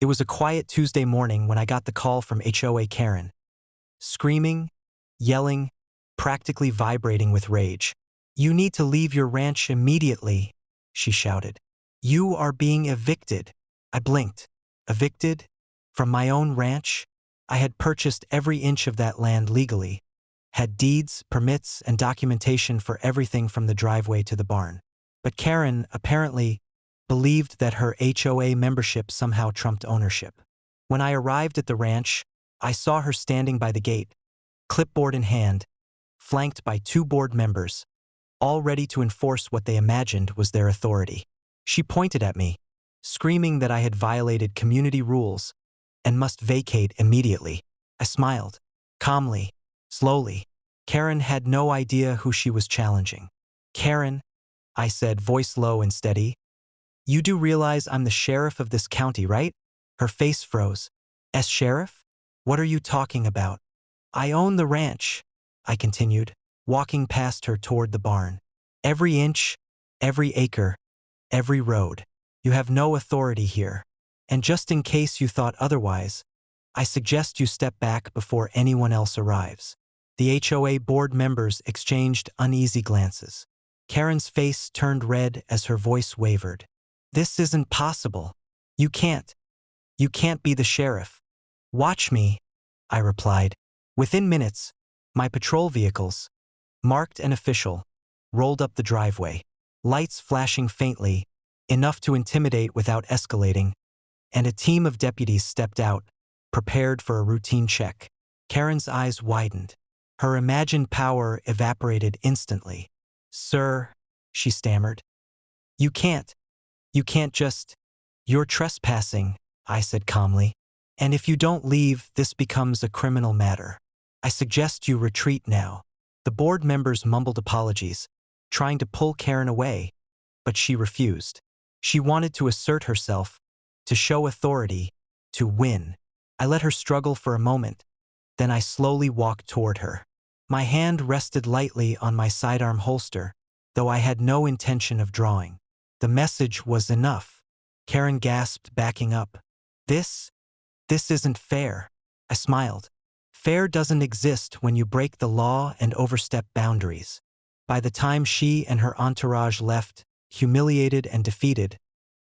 It was a quiet Tuesday morning when I got the call from HOA Karen. Screaming, yelling, practically vibrating with rage. "You need to leave your ranch immediately," she shouted. "You are being evicted." I blinked. Evicted? From my own ranch? I had purchased every inch of that land legally, had deeds, permits, and documentation for everything from the driveway to the barn. But Karen, apparently, believed that her HOA membership somehow trumped ownership. When I arrived at the ranch, I saw her standing by the gate, clipboard in hand, flanked by 2 board members, all ready to enforce what they imagined was their authority. She pointed at me, screaming that I had violated community rules and must vacate immediately. I smiled, calmly, slowly. Karen had no idea who she was challenging. "Karen," I said, voice low and steady, "you do realize I'm the sheriff of this county, right?" Her face froze. "As sheriff? What are you talking about?" "I own the ranch," I continued, walking past her toward the barn. "Every inch, every acre, every road. You have no authority here. And just in case you thought otherwise, I suggest you step back before anyone else arrives." The HOA board members exchanged uneasy glances. Karen's face turned red as her voice wavered. "This isn't possible. You can't be the sheriff." "Watch me," I replied. Within minutes, my patrol vehicles, marked and official, rolled up the driveway, lights flashing faintly, enough to intimidate without escalating, and a team of deputies stepped out, prepared for a routine check. Karen's eyes widened. Her imagined power evaporated instantly. "Sir," she stammered, You can't just. You're trespassing," I said calmly. "And if you don't leave, this becomes a criminal matter. I suggest you retreat now." The board members mumbled apologies, trying to pull Karen away, but she refused. She wanted to assert herself, to show authority, to win. I let her struggle for a moment, then I slowly walked toward her. My hand rested lightly on my sidearm holster, though I had no intention of drawing. The message was enough. Karen gasped, backing up. This isn't fair." I smiled. "Fair doesn't exist when you break the law and overstep boundaries." By the time she and her entourage left, humiliated and defeated,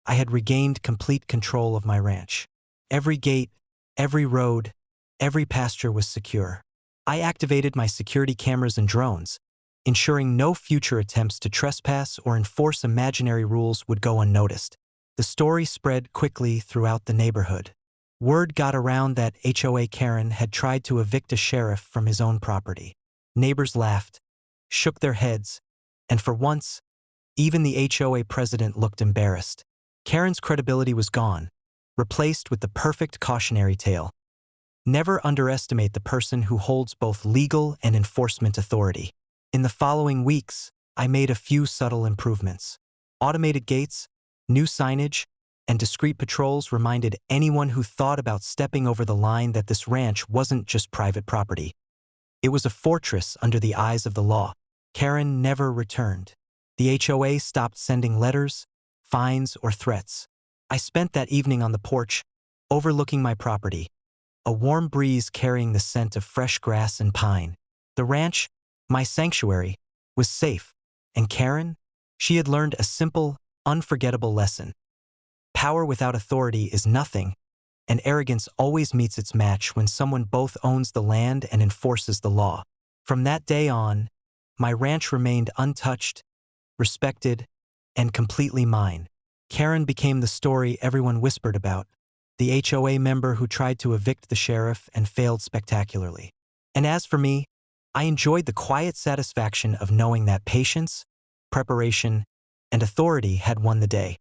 I had regained complete control of my ranch. Every gate, every road, every pasture was secure. I activated my security cameras and drones, ensuring no future attempts to trespass or enforce imaginary rules would go unnoticed. The story spread quickly throughout the neighborhood. Word got around that HOA Karen had tried to evict a sheriff from his own property. Neighbors laughed, shook their heads, and for once, even the HOA president looked embarrassed. Karen's credibility was gone, replaced with the perfect cautionary tale. Never underestimate the person who holds both legal and enforcement authority. In the following weeks, I made a few subtle improvements. Automated gates, new signage, and discreet patrols reminded anyone who thought about stepping over the line that this ranch wasn't just private property. It was a fortress under the eyes of the law. Karen never returned. The HOA stopped sending letters, fines, or threats. I spent that evening on the porch, overlooking my property, a warm breeze carrying the scent of fresh grass and pine. The ranch, my sanctuary, was safe, and Karen, she had learned a simple, unforgettable lesson. Power without authority is nothing, and arrogance always meets its match when someone both owns the land and enforces the law. From that day on, my ranch remained untouched, respected, and completely mine. Karen became the story everyone whispered about, the HOA member who tried to evict the sheriff and failed spectacularly. And as for me, I enjoyed the quiet satisfaction of knowing that patience, preparation, and authority had won the day.